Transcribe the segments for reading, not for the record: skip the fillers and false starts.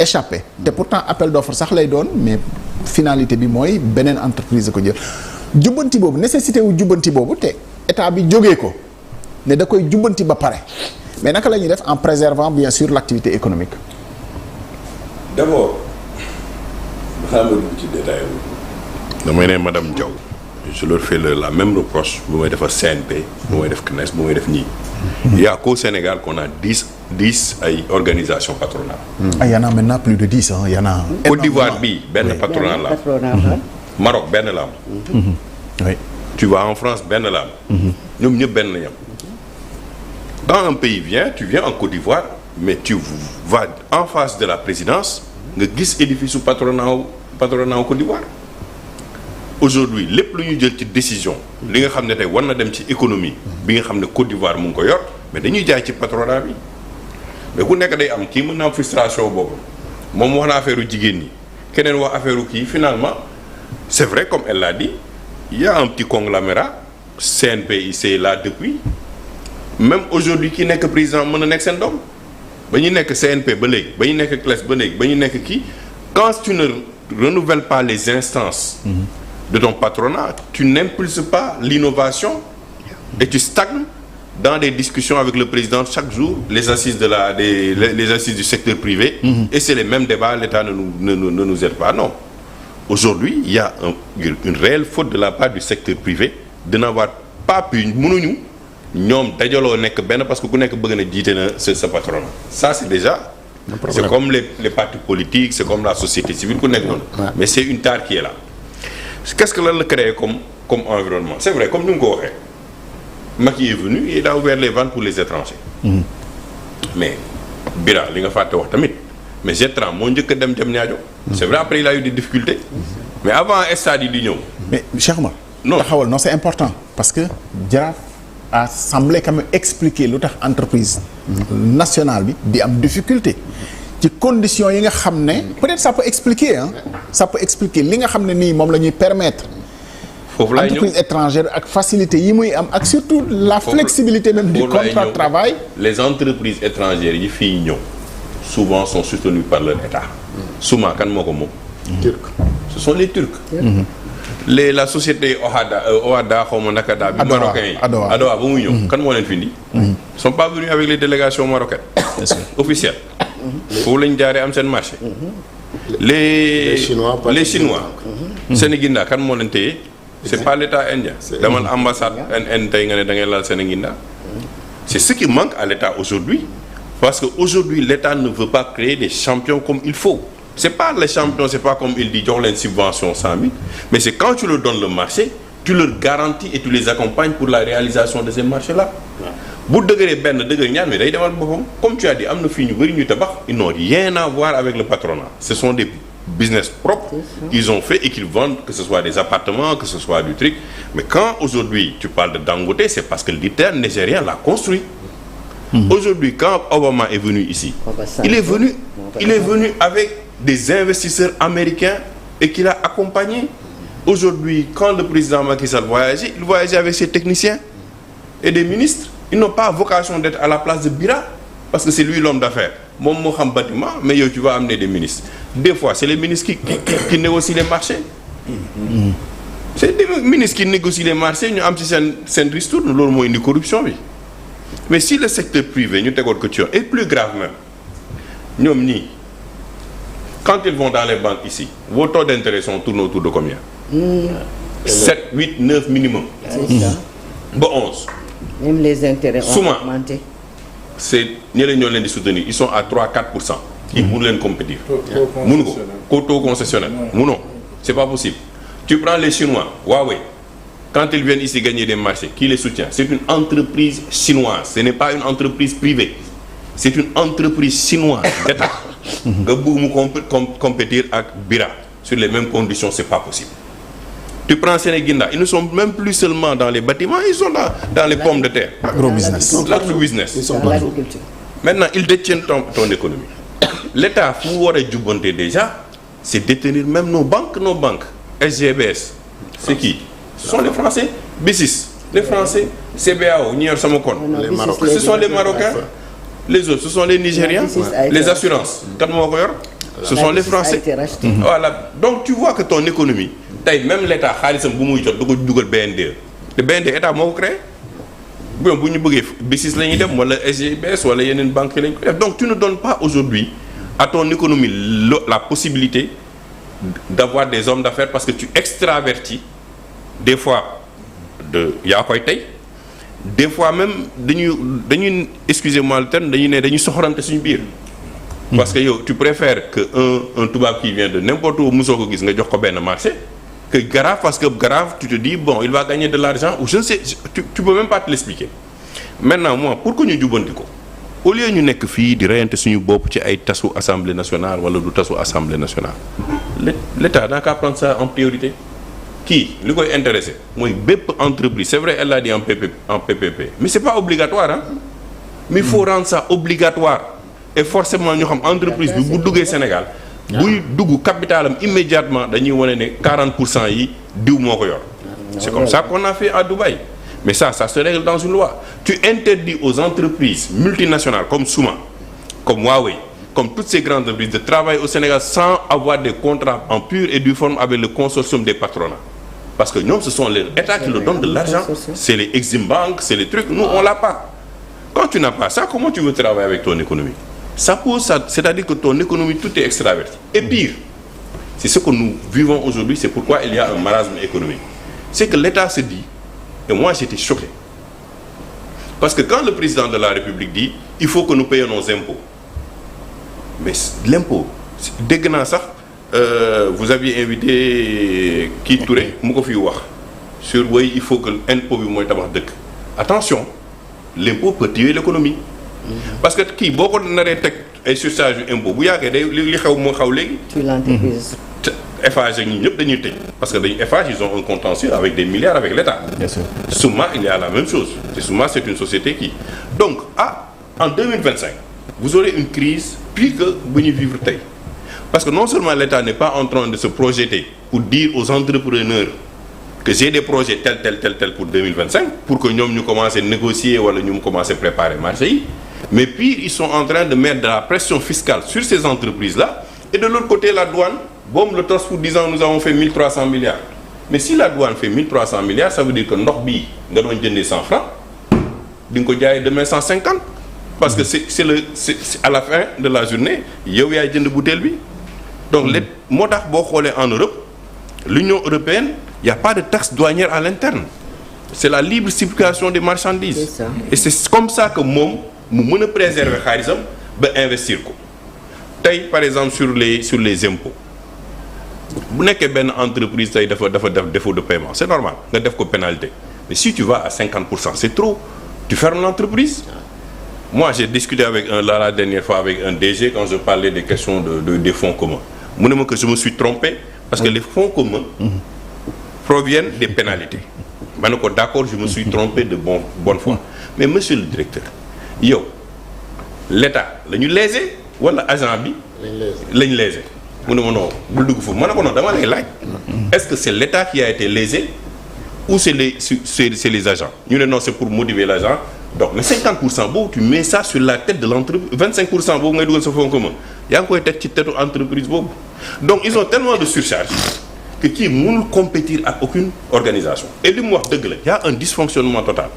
échappé te pourtant appel d'offre sax lay doon mais finalité bi mooy beneen entreprise ko jël jubbanti boobu nécessité wu jubbanti boobu te état bi jógee ko ne da koy jubbanti ba pare mais naka la ñuy def en préservant bien sûr l'activité économique. D'abord xaaral ma dugg ci détail damay ne madame Diaw je leur fais la même reproche bu may def CNP bu may def CNES bu may def ñii. Il y a qu'au Sénégal qu'on a 10 ay organisations patronales. Ah, y en a maintenant plus de 10 hein, y en a. Côte d'Ivoire bii benn patronat la am. Maroc benn la am. Oui. Tu vas en France benn la am. ñoom ñëpp benn la ñu am. Quand un pays vient, tu viens en Côte d'Ivoire mais tu vas en face de la présidence nga gis édifice su patronat wu Côte d'Ivoire. Aujourd'hui lépp lu ñu jël ci décision li nga xam ne tey war na dem ci économie bi nga xam ne Côte d'Ivoire mu ngi ko yor mais dañuy jaay ci patronat bi mais ku nekk day am kii mën na am frustration boobu moom wax na affaire jigéen ñi keneen wax affaire kii finalement c'est vrai comme elle l'a dit il y a un petit conglomérat CNP c'est là depuis même aujourd'hui ki nekk président mën na nekk seen doom ba ñu nekk CNP ba léegi ba ñu nekk CLES ba léegi ba ñu nekk kii quand tu ne renouvelles pas les instances de ton patronat, tu n'impulses pas l'innovation et tu stagnes dans des discussions avec le président chaque jour, les assises les assises du secteur privé, et c'est les mêmes débats, l'État ne nous aide pas. Non. Aujourd'hui, il y a une réelle faute de la part du secteur privé de n'avoir pas pu mënuñu ñoom dajaloo nekk benn parce que ku nekk bëgg na jiite na sa patronat. Ça c'est déjà c'est comme les partis politiques, c'est comme la société civile ku nekk noonu. Mais c'est une tare qui est là. Qu'est-ce que lan la créé comme environnement? C'est vrai comme ni nga ko waxee Macky est venu et il a ouvert les vannes pour les étrangers. Mais Bira li nga fàtte wax tamit mais Jetran moo njëkk a dem Diamniadio. C'est vrai après il a eu des difficultés. Mais avant stade yi di ñëw. Mais Cheikh Oumar. Non taxawal non c'est important parce que Jaraaf a semblé quand même expliquer lu tax entreprise nationale bi di am difficulté. ci conditions yi nga xam ne peut-être ça peut expliquer li nga xam ne nii moom la ñuy permettre entreprise étrangère ak facilité yi muy am ak surtout la flexibilité même du contrat de travail. Les entreprises étrangères yi fii ñëw souvent sont soutenues par leur état. souvent kan moo ko moom. Turc. Ce sont les Turcs. La société OHADA xaw ma naka daa bi marocain yi Adowa ba muy ñëw kan moo leen fi indi. Ils sont pas venus avec les délégations marocaines officielles. foofu lañ jaaree am seen marché. les chinois. Sénéginda kan moo leen téye. c'est pas l'état indien. demal ambassade Inde tey nga ne da ngay laal Sénéginda. c'est ce qui manque à l'état aujourd'hui parce que aujourd'hui l'état ne veut pas créer des champions comme il faut. c'est pas les champions, c'est pas comme il dit jox leen subvention 100 000 mais c'est quand tu leur donnes le marché tu leur garantis et tu les accompagnes pour la réalisation de ces marchés là. bu dëgëree benn dëgër ñaar mais day demal boppam comme tu as dit am na fii ñu bëri ñu tabax ils n'ont rien à voir avec le patronat. Ce sont des business propres qu'ils ont fait et qu'ils vendent, que ce soit des appartements, que ce soit du truc. Mais quand aujourd'hui tu parles de Dangote, c'est parce que l'État nigérien l'a construit. Aujourd'hui, quand Obama est venu ici, il est venu avec des investisseurs américains et qu'il a accompagné. Aujourd'hui, quand le président Macky Sall voyageait, il voyageait avec ses techniciens et des ministres. Ils n'ont pas vocation d'être à la place de Bira parce que c'est lui l'homme d'affaires. Moom moo xam bâtiment mais yow tu vas amener des ministres. Des fois c'est les ministres qui négocient les marchés. C'est des ministres qui négocient les marchés ñu am ci seen ristourne loolu mooy indi corruption bi. Mais si le secteur privé ñu tegoon ko ci yoon et plus grave même ñoom ñii quand ils vont dans les banques ici vos taux d'intérêt sont tournés autour de combien? 7, 8, 9 minimum. Ba 11. Même les intérêts ont augmenté. C'est ñeneen ñoo leen di soutenir ils sont à 3-4%. Ils pour leen compétir. Mënu ko taux concessionnaire. Mënoo c'est pas possible. Tu prends les Chinois Huawei quand ils viennent ici gagner des marchés qui les soutient? C'est une entreprise chinoise. Ce n'est pas une entreprise privée. C'est une entreprise chinoise d'État. nga bëgg mu compétir ak Bira sur les mêmes conditions c'est pas possible. Tu prends Sénéginda, ils ne sont même plus seulement dans les bâtiments, ils sont là dans les pommes de terre. L'agro-business. Ils sont dans l'agriculture. Maintenant, ils détiennent ton économie. L'État, fu war a jubbante déjà, c'est détenir même nos banques. SGBS, c'est qui? Ce sont les Français. BICIS, les Français. CBAO, ñi yor sama compte. Ce sont les Marocains. Les autres, ce sont les Nigériens. Les assurances. Kan moo ko yor? ce sont les Français. Voilà donc tu vois que ton économie tey même l'État xaalisam bu muy jot du ko dugal BNDE te BNDE État moo ko créé bon bu ñu bëggee BICIS la ñuy dem wala SGBS wala yeneen banques yi la ñu ko def donc tu ne donnes pas aujourd'hui à ton économie la possibilité d'avoir des hommes d'affaires parce que tu extravertis des fois yaa koy tey des fois même dañuy excusez-moi le terme dañuy soxorante suñu biir. parce que yow tu préfères que un tubaab qui vient de n'importe où mosoo ko gis nga jox ko benn marché que Garave parce que Garave tu te dis bon il va gagner de l'argent ou je ne sais tu peux même pas te l'expliquer maintenant moi pour que ñu jubanti ko au lieu ñu nekk fii di reyante suñu bopp ci ay tasu assemblée nationale wala du tasu assemblée nationale l'État n'a qu'à prendre ça en priorité kii li koy intéressé mooy bépp entreprise c'est vrai elle l'a dit en PPP mais c'est pas obligatoire hein mais il faut rendre ça obligatoire et forcément ñu xam entreprise bi bu duggee Sénégal buy dugg capitalam immédiatement dañuy wane ne 40% yi diw moo ko yor c'est comme ça qu'on a fait à Dubaï mais ça se règle dans une loi tu interdis aux entreprises multinationales comme Souma comme Huawei comme toutes ces grandes entreprises de travailler au Sénégal sans avoir des contrats en pure et due forme avec le consortium des patronats parce que ñoom ce sont les États qui leur donnent de l'argent c'est les Exim Bank c'est les trucs nous on l'a pas quand tu n'as pas ça comment tu veux travailler avec ton économie ça pose ça c'est-à-dire que ton économie tout est extraverti et pire c'est ce que nous vivons aujourd'hui c'est pourquoi il y a un marasme économique c'est que l'État se dit et moi j'étais choqué parce que quand le président de la République dit il faut que nous payions nos impôts mais l'impôt dégg naa sax vous aviez invité kii Touré mu ko fi wax sur oui il faut que impôt bi mooy tabax dëkk attention l'impôt peut tuer l'économie parce que kii boo ko naree teg ay surcharge yu impôt bu yàggee day li xew moo xaw léegi. tu l'entreprise. Eiffage ak ñi ñëpp dañuy tëj parce que dañuy Eiffage ils ont un contentieux avec des milliards avec l'État. Bien sûr. Souma il y a la même chose te Souma c'est une société qui donc en 2025 vous aurez une crise pire que bu ñuy vivre tey parce que non seulement l'État n'est pas en train de se projeter pour dire aux entrepreneurs que j'ai des projets tel pour 2025 pour que ñoom ñu commencer négocier wala ñu commencer préparer marché yi mais pire ils sont en train de mettre de la pression fiscale sur ces entreprises-là et de l'autre côté la douane boobu le torse pour 10 ans nous avons fait 1300 milliards mais si la douane fait 1300 milliards ça veut dire que ndox bii nga doon jëndee 100 francs di nga ko jaayee demain 150 parce que c'est à la fin de la journée yow yaay jënd bouteille bi donc moo tax boo xoolee en Europe l'Union européenne il y a pas de taxe douanière à l'interne c'est la libre circulation des marchandises et c'est comme ça que moom mu mën a préserver xaalisam ba investir ko tey par exemple sur les impôts bu nekkee benn entreprise tey dafa def défaut de paiement c'est normal nga def ko pénalité mais si tu vas à 50% c'est trop tu fermes l'entreprise. Moi j'ai discuté avec la dernière fois avec un DG quand je parlais des questions des fonds communs mu ne ma que je me suis trompé parce que les fonds communs proviennent des pénalités ma ne ko d'accord je me suis trompé de bonne foi mais monsieur le directeur yow l'État la ñu lésé wala agent bi lañ lésé mu ne ma non bul dugg foofu ma ne ko non dama lay laaj est-ce que c'est l'État qui a été lésé ou c'est les agents ñu ne non c'est pour motiver l'agent donc mais 50% boobu tu mets ça sur la tête de l'entreprise 25% boobu ngay dugal sa fonds commun yaa ngi koy teg ci tetu entreprise boobu donc ils ont tellement de surcharge que kii mënul compétir ak aucune organisation et li mu wax dëgg la y a un dysfonctionnement total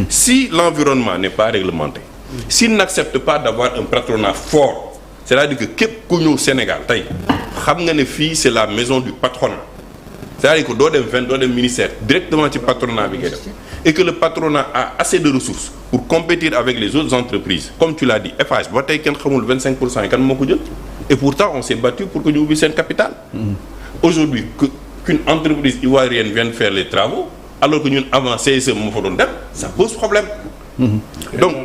si l'environnement n'est pas réglementé s'il n'accepte pas d'avoir un patronat fort c'est-à-dire que képp ku ñëw Sénégal tey xam nga ne fii c'est la maison du patronat c'est-à-dire que doo dem ministère directement ci patronat bi ngay def et que le patronat a assez de ressources pour compétir avec les autres entreprises comme tu l'as dit Eiffage ba tey kenn xamul 25% yi kan moo ko jël et pourtant on s'est battu pour que ñu ubbi seen capital aujourd'hui qu'une entreprise ivoirienne vienne faire les travaux alors que ñun avant CSE moo fa doon dem ça pose problème donc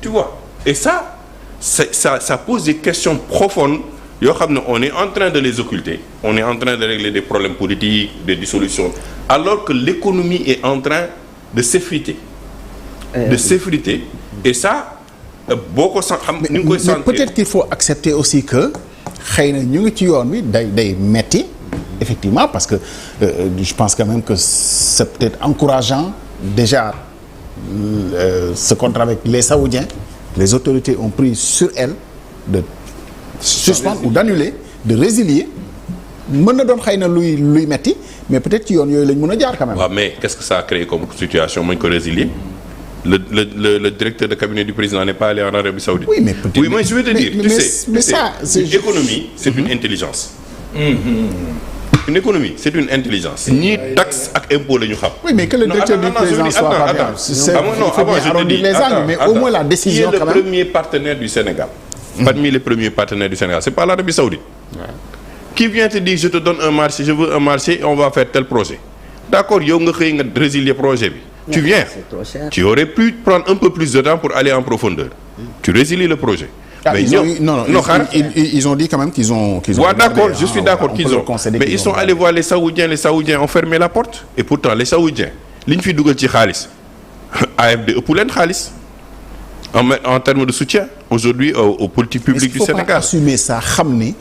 tu vois et ça pose des questions profondes yoo xam ne on est en train de les occulter on est en train de régler des problèmes politiques des dissolutions alors que l'économie est en train de s'effriter et ça boo ko xam ni nga koy sentir mais peut-être qu'il faut accepter aussi que xëy na ñu ngi ci yoon wi day metti effectivement parce que je pense quand même que c'est peut-être encourageant déjà ce contrat avec les Saoudiens les autorités ont pris sur elles de suspendre ou d'annuler de résilier mën na doon xëy na luy metti mais peut-être ci yoon yooyu lañ mën a jaar quand même. waaw mais qu'est-ce que ça a créé comme situation mañ ko résilier le directeur de cabinet du président n'est pas allé en Arabie Saoudite. Oui mais peut-être oui mais je vais te dire. mais ça c'est une économie c'est une intelligence. Une économie c'est une intelligence. ñii taxe ak impôt la ñu xam. oui mais que le directeur du président soit pas bien. Mais au moins la décision quand même. Qui est le premier partenaire du Sénégal. Parmi les premiers partenaires du Sénégal c'est pas l'Arabie Saoudite. Qui vient te dire je te donne un marché je veux un marché on va faire tel projet. D'accord yow nga xëy nga résilier projet bi. Tu viens tu aurais pu prendre un peu plus de temps pour aller en profondeur. Tu résilies le projet. Mais ils ont dit quand même qu'ils ont ouais, d'accord, je suis d'accord qu'ils ont. Mais ils sont allés voir les Saoudiens ont fermé la porte. Et pourtant les Saoudiens li ñu fi dugal ci xaalis AFD ëpp leen xaalis en termes de soutien aujourd'hui aux politiques publiques du Sénégal. Il faut pas assumer ça xam ni.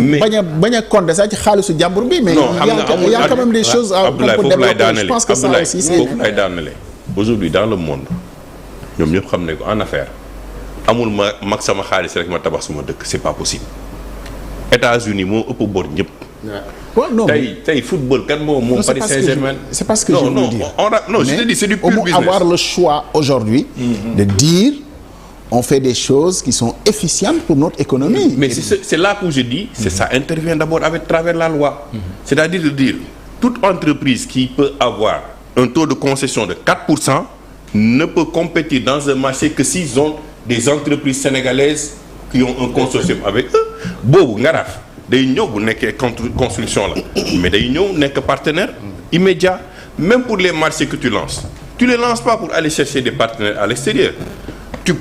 mais bañ a compter sax ci xaalisu jàmbur bi. mais il y a quand même des choses à développer. Je pense que ça aussi c'est foofu lay daanale. Aujourd'hui dans le monde ñoom ñëpp xam ne ko en affaire amul mag sama xaalis rek ma tabax suma dëkk c'est pas possible. États-Unis moo ëpp bor ñëpp. waaw non tey football kan moo Paris Saint-Germain. c'est pas ce que je veux dire. Non je te dis c'est du pur business. Avoir le choix aujourd'hui de dire on fait des choses qui sont efficientes pour notre économie. Mais c'est là que je dis ça intervient d'abord avec travers la loi. C'est-à-dire de dire toute entreprise qui peut avoir un taux de concession de 4% ne peut compétir dans un marché que s'ils ont des entreprises sénégalaises qui ont un consortium avec eux. Boobu Ngaraaf day ñëw bu nekkee construction la mais day ñëw nekk partenaire immédiat même pour les marchés que tu les lances pas pour aller chercher des partenaires à l'extérieur. Tu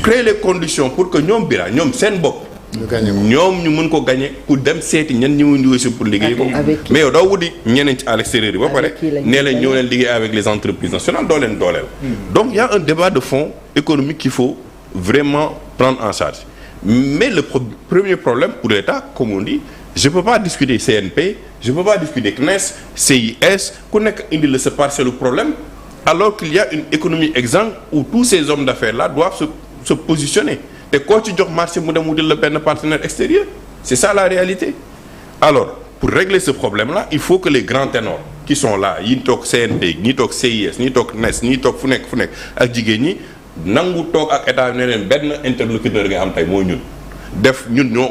crées les conditions pour que ñoom bira ñoom seen bopp ñoom ñu mën ko gagner pour dem seeti ñan ñi muy nduwee pour liggéey ko mais yow doo wuti ñeneen ci à l'extérieur yi ba pare nee leen ñoo leen liggéey avec les entreprises nationales doo leen dooleel. Donc il y a un débat de fond économique qu'il faut vraiment prendre en charge. Mais le premier problème pour l'État, comme on dit, je peux pas discuter CNP, je peux pas discuter CNES, CIS, ku nekk indi la sa parcelle problème, alors qu'il y a une économie exsangue où tous ces hommes d'affaires-là doivent se positionner. Te koo ci jox marché mu dem wutal la benn partenaire extérieur. C'est ça la réalité. Alors, pour régler ce problème-là, il faut que les grands ténors qui sont là, ñi toog CNP, ñi toog CIS, ñi toog CNES, ñi toog fu nekk ak jigéen ñi nangu toog ak état ne leen benn interlocuteur nga am tey mooy ñun def ñun ñoo